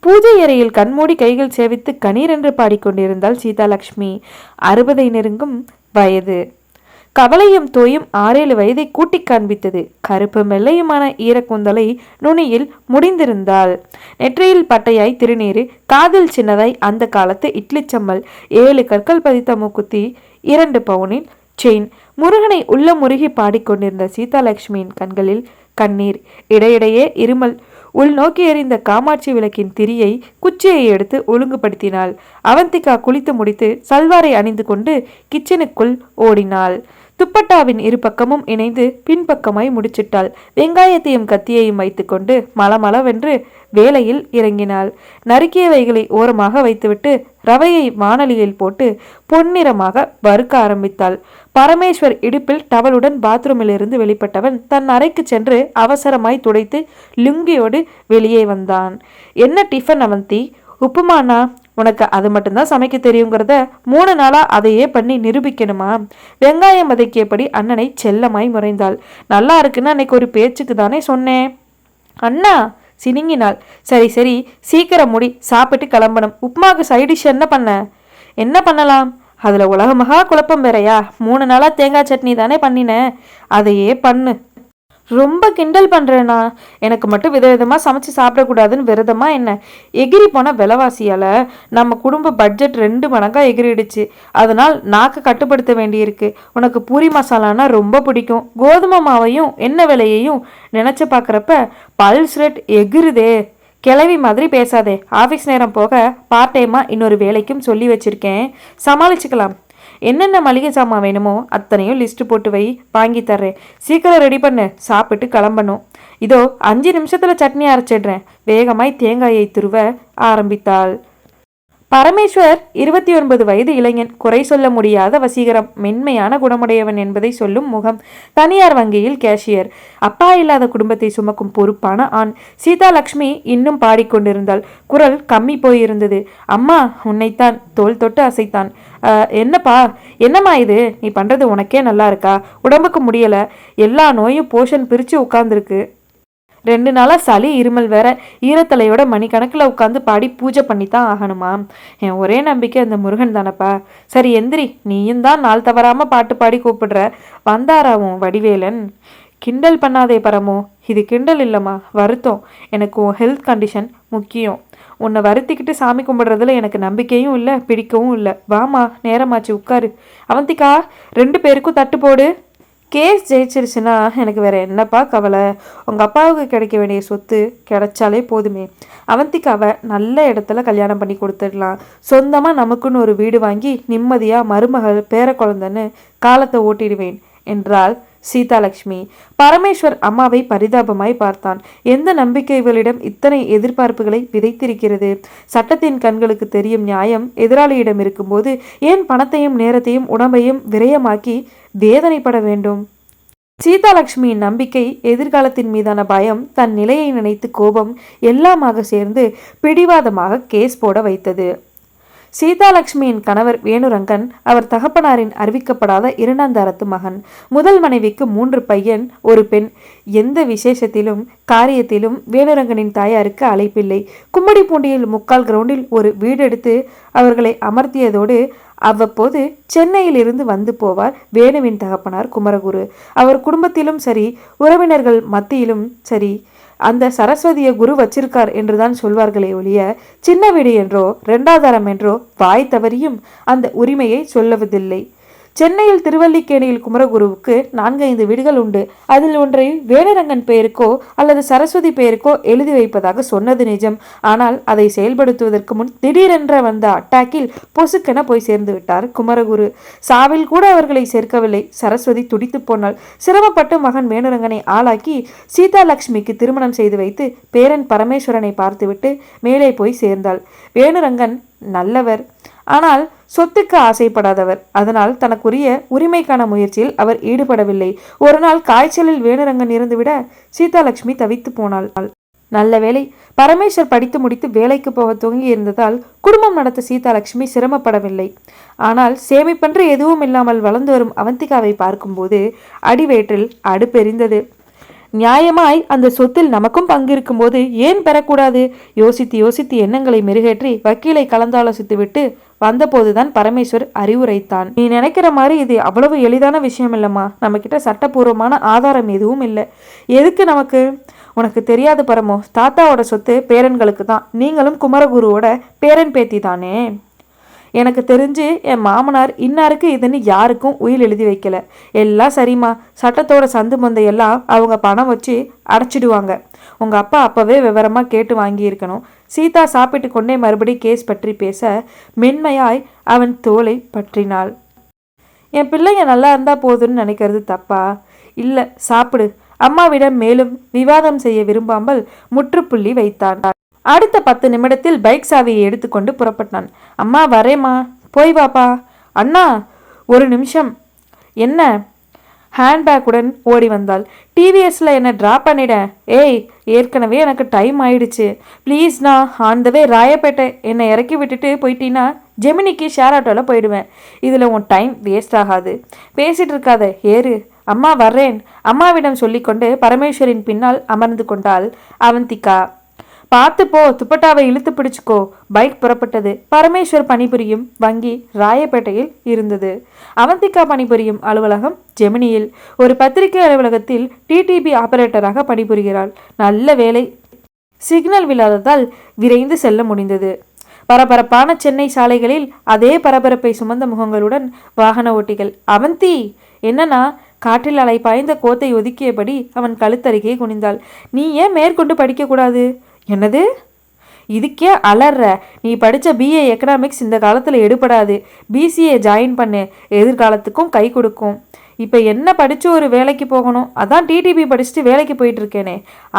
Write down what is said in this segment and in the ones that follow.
பூஜை அறையில் கண்மூடி கைகள் சேவித்து கணீரென்று பாடிக்கொண்டிருந்தாள் சீதாலட்சுமி. 60 நெருங்கும் வயது. கவலையும் தோயும் 6-7 வயதை கூட்டி காண்பித்தது. கருப்பு மெல்லையுமான ஈரக்கூந்தலை நுனியில் முடிந்திருந்தாள். நெற்றியில் பட்டையாய் திருநீரு, காதில் சின்னதாய் அந்த காலத்து இட்லி சம்மல், 7 கற்கள் பதித்த மூக்குத்தி, 2 பவுனில் செயின். முருகனை உள்ள முருகி பாடிக்கொண்டிருந்த சீதாலட்சுமியின் கண்களில் கண்ணீர், இடையிடையே இருமல். உள்நோக்கி எறிந்த காமாட்சி விளக்கின் திரியை குச்சியை எடுத்து ஒழுங்குபடுத்தினாள். அவந்திகா குளித்து முடித்து சல்வாரை அணிந்து கொண்டு கிச்சனுக்குள் ஓடினாள். துப்பட்டாவின் இரு பக்கமும் இணைந்து பின்பக்கமாய் முடிச்சிட்டாள். வெங்காயத்தையும் கத்தியையும் வைத்துக்கொண்டு மலமளவென்று வேலையில் இறங்கினாள். நறுக்கியவைகளை ஓரமாக வைத்துவிட்டு ரவையை வானலியில் போட்டு பொன்னிறமாக வறுக்க ஆரம்பித்தாள். பரமேஸ்வர் இடுப்பில் டவலுடன் பாத்ரூமிலிருந்து வெளிப்பட்டவன் தன் அறைக்கு சென்று அவசரமாய் துடைத்து லுங்கியோடு வெளியே வந்தான். என்ன டிஃபன் அவந்தி? உப்புமானா? உனக்கு அது மட்டும்தான் சமைக்க தெரியுங்கிறத 3 நாளா அதையே பண்ணி நிரூபிக்கணுமா? வெங்காயம் வதக்கியபடி அண்ணனை செல்லமாய் முறைந்தாள். நல்லா இருக்குன்னு அன்னைக்கு ஒரு பேச்சுக்கு தானே சொன்னேன். அண்ணா சினிங்கினாள். சரி சரி, சீக்கிரம் முடி, சாப்பிட்டு கிளம்பணும். உப்புமாவுக்கு சைடிஷ் என்ன பண்ணலாம்? அதில் உலகமகா குழப்பம் வேறையா? 3 நாளா தேங்காய் சட்னி தானே பண்ணினேன், அதையே பண்ணு. ரொம்ப கிண்டல் பண்ணுறேண்ணா. எனக்கு மட்டும் விதவிதமாக சமைச்சு சாப்பிடக்கூடாதுன்னு விரதமா என்ன? எகிரி போன விலைவாசியால் நம்ம குடும்ப பட்ஜெட் 2 மடங்காக எகிரிடுச்சு. அதனால் நாக்கு கட்டுப்படுத்த வேண்டியிருக்கு. உனக்கு பூரி மசாலானா ரொம்ப பிடிக்கும். கோதுமை மாவையும் எண்ணெய் விலையையும் நினச்சி பார்க்குறப்ப பல்ஸ் ரேட் எகிருதே. கிளவி மாதிரி பேசாதே. ஆஃபீஸ் நேரம் போக பார்ட் டைமாக இன்னொரு வேலைக்கும் சொல்லி வச்சுருக்கேன், சமாளிச்சுக்கலாம். என்னென்ன மளிகை சாமான் வேணுமோ அத்தனையும் லிஸ்ட்டு போட்டு வை, வாங்கி தர்றேன். சீக்கிரம் ரெடி பண்ணு, சாப்பிட்டு கிளம்பணும். இதோ 5 நிமிஷத்தில் சட்னி அரைச்சிடுறேன். வேகமாய் தேங்காயை துருவ ஆரம்பித்தாள். பரமேஸ்வர் 29 வயது இளைஞன். குறை சொல்ல முடியாத வசீகரம், மென்மையான குணமுடையவன் என்பதை சொல்லும் முகம். தனியார் வங்கியில் கேஷியர். அப்பா இல்லாத குடும்பத்தை சுமக்கும் பொறுப்பான ஆண். சீதாலட்சுமி இன்னும் பாடிக்கொண்டிருந்தாள். குரல் கம்மி போயிருந்தது. அம்மா உன்னைத்தான். தோள் தொட்டு அசைத்தான். என்னப்பா? என்னம்மா இது? நீ பண்ணுறது உனக்கே நல்லா இருக்கா? உடம்புக்கு முடியலை. எல்லா நோயும் போஷன் பிரித்து உட்கார்ந்துருக்கு. 2 நாளாக சளி இருமல் வேற. ஈரத்தலையோட மணிக்கணக்கில் உட்காந்து பாடி பூஜை பண்ணித்தான் ஆகணுமா? என் ஒரே நம்பிக்கை அந்த முருகன் தானப்பா. சரி எந்திரி, நீயும் தான் நாள் தவறாமல் பாட்டு பாடி கூப்பிடுற. வந்தாராவும் வடிவேலன். கிண்டல் பண்ணாதே பரமோ. இது கிண்டல் இல்லைம்மா, வருத்தம். எனக்கு உன் ஹெல்த் கண்டிஷன் முக்கியம். உன்னை வருத்திக்கிட்டு சாமி கும்பிடுறதுல எனக்கு நம்பிக்கையும் இல்லை, பிடிக்கவும் இல்லை. வாமா, நேரமாச்சு, உட்காரு. அவந்திகா, 2 பேருக்கும் தட்டு போடு. கேஸ் ஜெயிச்சிருச்சுன்னா எனக்கு வேற என்னப்பா கவலை? உங்கள் அப்பாவுக்கு கிடைக்க வேண்டிய சொத்து கிடைச்சாலே போதுமே. அவந்திக்காவை நல்ல இடத்துல கல்யாணம் பண்ணி கொடுத்துடலாம். சொந்தமாக நமக்குன்னு ஒரு வீடு வாங்கி நிம்மதியாக மருமகள் பேர குழந்தைன்னு காலத்தை ஓட்டிடுவேன் என்றாள் சீதாலட்சுமி. பரமேஸ்வர் அம்மாவை பரிதாபமாய் பார்த்தான். எந்த நம்பிக்கை இவளிடம் இத்தனை எதிர்பார்ப்புகளை விதைத்திருக்கிறது? சட்டத்தின் கண்களுக்கு தெரியும் நியாயம் எதிராளியிடம் இருக்கும்போது ஏன் பணத்தையும் நேரத்தையும் உடம்பையும் விரயமாக்கி வேதனைப்பட வேண்டும்? சீதாலட்சுமியின் நம்பிக்கை, எதிர்காலத்தின் மீதான பயம், தன் நிலையை நினைத்து கோபம் எல்லாமாக சேர்ந்து பிடிவாதமாக கேஸ் போட வைத்தது. சீதாலட்சுமியின் கணவர் வேணுரங்கன் அவர் தகப்பனாரின் அறிவிக்கப்படாத 2ஆம் தரத்து மகன். முதல் மனைவிக்கு 3 பையன் 1 பெண். எந்த விசேஷத்திலும் காரியத்திலும் வேணுரங்கனின் தாயாருக்கு அழைப்பில்லை. கும்மிடிப்பூண்டியில் 3/4 கிரவுண்டில் ஒரு வீடெடுத்து அவர்களை அமர்த்தியதோடு அவ்வப்போது சென்னையில் இருந்து வந்து போவார் வேணுவின் தகப்பனார் குமரகுரு. அவர் குடும்பத்திலும் சரி, உறவினர்கள் மத்தியிலும் சரி, அந்த சரஸ்வதியை குரு வச்சிருக்கார் என்றுதான் சொல்வார்களே ஒழிய சின்ன வீடு என்றோ 2ஆம் தரம் என்றோ வாய் தவறியும் அந்த உரிமையை சொல்லுவதில்லை. சென்னையில் திருவல்லிக்கேணியில் குமரகுருவுக்கு 4-5 வீடுகள் உண்டு. அதில் ஒன்றை வேணுரங்கன் பெயருக்கோ அல்லது சரஸ்வதி பெயருக்கோ எழுதி வைப்பதாக சொன்னது நிஜம். ஆனால் அதை செயல்படுத்துவதற்கு முன் திடீரென்ற வந்த அட்டாக்கில் பொசுக்கென போய் சேர்ந்து விட்டார் குமரகுரு. சாவில் கூட அவர்களை சேர்க்கவில்லை. சரஸ்வதி துடித்து போனாள். சிரமப்பட்டு மகன் வேணுரங்கனை ஆளாக்கி சீதாலட்சுமிக்கு திருமணம் செய்து வைத்து பேரன் பரமேஸ்வரனை பார்த்துவிட்டு மேலே போய் சேர்ந்தாள். வேணுரங்கன் நல்லவர், ஆனால் சொத்துக்கு ஆசைப்படாதவர். அதனால் தனக்குரிய உரிமைக்கான முயற்சியில் அவர் ஈடுபடவில்லை. ஒரு நாள் காய்ச்சலில் வேணுரங்கன் இருந்துவிட சீதாலட்சுமி தவித்து போனாள். நல்ல வேளை, பரமேஸ்வர் படித்து முடித்து வேலைக்கு போக துவங்கி இருந்ததால் குடும்பம் நடத்த சீதாலட்சுமி சிரமப்படவில்லை. ஆனால் சேமிப்பென்று எதுவும் இல்லாமல் வளர்ந்து வரும் அவந்திகாவை பார்க்கும்போது அடிவேற்றில் அடுப்பெரிந்தது. நியாயமாய் அந்த சொத்தில் நமக்கும் பங்கு இருக்கும்போது ஏன் பெறக்கூடாது? யோசித்து யோசித்து எண்ணங்களை மெருகேற்றி வக்கீலை கலந்தாலோசித்து விட்டு வந்தபோதுதான் பரமேஸ்வர் அறிவுரைத்தான். நீ நினைக்கிற மாதிரி இது அவ்வளவு எளிதான விஷயம் இல்லம்மா. நம்ம கிட்ட சட்டப்பூர்வமான ஆதாரம் எதுவும் இல்லை. எதுக்கு நமக்கு? உனக்கு தெரியாது பரமோ, தாத்தாவோட சொத்து பேரன்களுக்கு தான். நீங்களும் குமரகுருவோட பேரன் பேத்தி தானே. எனக்கு தெரிஞ்சு என் மாமனார் இன்னாருக்கு இதுன்னு யாருக்கும் உயில் எழுதி வைக்கல. எல்லாம் சரிம்மா, சட்டத்தோட சந்து மந்தையெல்லாம் அவங்க பணம் வச்சு அடைச்சிடுவாங்க. உங்கள் அப்பா அப்போவே விவரமாக கேட்டு வாங்கியிருக்கணும். சீதா சாப்பிட்டு கொண்டே மறுபடி கேஸ் பற்றி பேச மென்மையாய் அவன் தோலை பற்றினாள். என் பிள்ளைங்க நல்லா இருந்தால் போதுன்னு நினைக்கிறது தப்பா? இல்லை, சாப்பிடு. அம்மாவிடம் மேலும் விவாதம் செய்ய விரும்பாமல் முற்றுப்புள்ளி வைத்தான். அடுத்த 10 நிமிடத்தில் பைக் சாவியை எடுத்துக்கொண்டு புறப்பட்டான். அம்மா வரேம்மா. போய் வாப்பா. அண்ணா ஒரு நிமிஷம். என்ன? ஹேண்ட்பேக்குடன் ஓடி வந்தாள். டிவிஎஸ்ல என்னை ட்ராப் பண்ணிட. ஏய், ஏற்கனவே எனக்கு டைம் ஆயிடுச்சு. ப்ளீஸ்ண்ணா, ஆன் த வே ராயப்பேட்டை. என்னை இறக்கி விட்டுட்டு போயிட்டீன்னா ஜெமினிக்கு ஷேர் ஆட்டோவில் போயிடுவேன். இதில் உன் டைம் வேஸ்ட் ஆகாது. பேசிட்டு இருக்காத, ஏறு. அம்மா வர்றேன். அம்மாவிடம் சொல்லிக்கொண்டு பரமேஸ்வரின் பின்னால் அமர்ந்து கொண்டாள் அவந்திகா. பார்த்து போ, துப்பட்டாவை இழுத்து பிடிச்சுக்கோ. பைக் புறப்பட்டது. பரமேஸ்வர் பணிபுரியும் வங்கி ராயப்பேட்டையில் இருந்தது. அவந்திகா பணிபுரியும் அலுவலகம் ஜெமினியில். ஒரு பத்திரிகை அலுவலகத்தில் டிடிபி ஆபரேட்டராக பணிபுரிகிறாள். நல்ல வேலை. சிக்னல் விழாததால் விரைந்து செல்ல முடிந்தது. பரபரப்பான சென்னை சாலைகளில் அதே பரபரப்பை சுமந்த முகங்களுடன் வாகன ஓட்டிகள். அவந்தி, என்னன்னா? காற்றில் அலை பாய்ந்த கோத்தை ஒதுக்கியபடி அவன் கழுத்தருகே குனிந்தாள். நீ ஏன் மேற்கொண்டு படிக்கக்கூடாது? என்னது? இதுக்கே அலற? நீ படித்த பிஏ எக்கனாமிக்ஸ் இந்த காலத்தில் எடுபடாது. பிசிஏ ஜாயின் பண்ணு, எதிர்காலத்துக்கும் கை கொடுக்கும். இப்போ என்ன படித்து ஒரு வேலைக்கு போகணும். அதான் டிடிபி படிச்சுட்டு வேலைக்கு போயிட்டுருக்கேனே.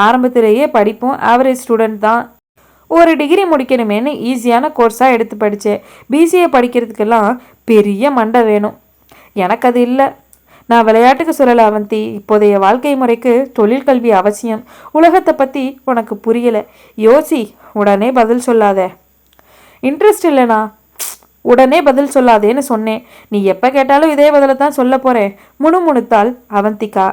ஆரம்பத்திலேயே படிப்பும் ஆவரேஜ் ஸ்டூடெண்ட் தான். ஒரு டிகிரி முடிக்கணுமேனு ஈஸியான கோர்ஸாக எடுத்து படித்தேன். பிசிஏ படிக்கிறதுக்கெல்லாம் பெரிய மண்டை வேணும். எனக்கு அது இல்லை. நான் விளையாட்டுக்கு சொல்லலை அவந்தி. இப்போதைய வாழ்க்கை முறைக்கு தொழில் கல்வி அவசியம். உலகத்தை பற்றி உனக்கு புரியலை. யோசி, உடனே பதில் சொல்லாத. இன்ட்ரெஸ்ட் இல்லைண்ணா. உடனே பதில் சொல்லாதேன்னு சொன்னேன். நீ எப்போ கேட்டாலும் இதே பதிலை தான் சொல்ல போகிறேன். முணுமுணுத்தாள் அவந்திகா.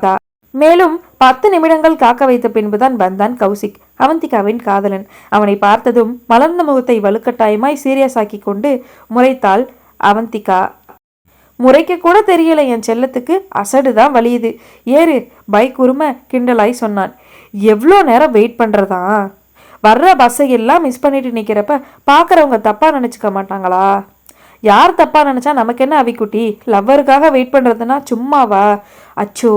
மேலும் 10 நிமிடங்கள் காக்க வைத்த பின்புதான் வந்தான் கௌசிக், அவந்திகாவின் காதலன். அவனை பார்த்ததும் மலர்ந்த முகத்தை வலுக்கட்டாயமாய் சீரியஸ் ஆக்கி கொண்டு முறைத்தாள் அவந்திகா. முறைக்க கூட தெரியல என் செல்லத்துக்கு. அசடுதான் வலியுது. ஏறு. பைக் உரிமை கிண்டலாய் சொன்னான். எவ்வளோ நேரம் வெயிட் பண்ணுறதா? வர்ற பஸ்ஸை எல்லாம் மிஸ் பண்ணிட்டு நிற்கிறப்ப பார்க்குறவங்க தப்பாக நினச்சிக்க மாட்டாங்களா? யார் தப்பாக நினச்சா நமக்கு என்ன அவிக்குட்டி? லவ்வருக்காக வெயிட் பண்ணுறதுனா சும்மாவா? அச்சோ,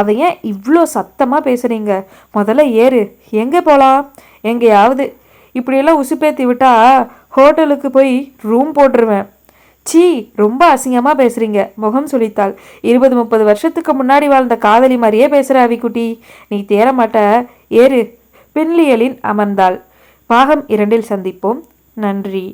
அதை ஏன் இவ்வளோ சத்தமாக பேசுகிறீங்க? முதல்ல ஏறு. எங்கே போகலாம்? எங்கேயாவது. இப்படியெல்லாம் உசுப்பேற்றி விட்டா ஹோட்டலுக்கு போய் ரூம் போட்டுருவேன். சீ, ரொம்ப அசிங்கமாக பேசுகிறீங்க. முகம் சுளித்தாள். 20-30 வருஷத்துக்கு முன்னாடி வாழ்ந்த காதலி மாதிரியே பேசுகிற அவிக்குட்டி. நீ தேர மாட்ட. ஏறு. பின்லியலின் அமர்ந்தாள். பாகம் 2 சந்திப்போம். நன்றி.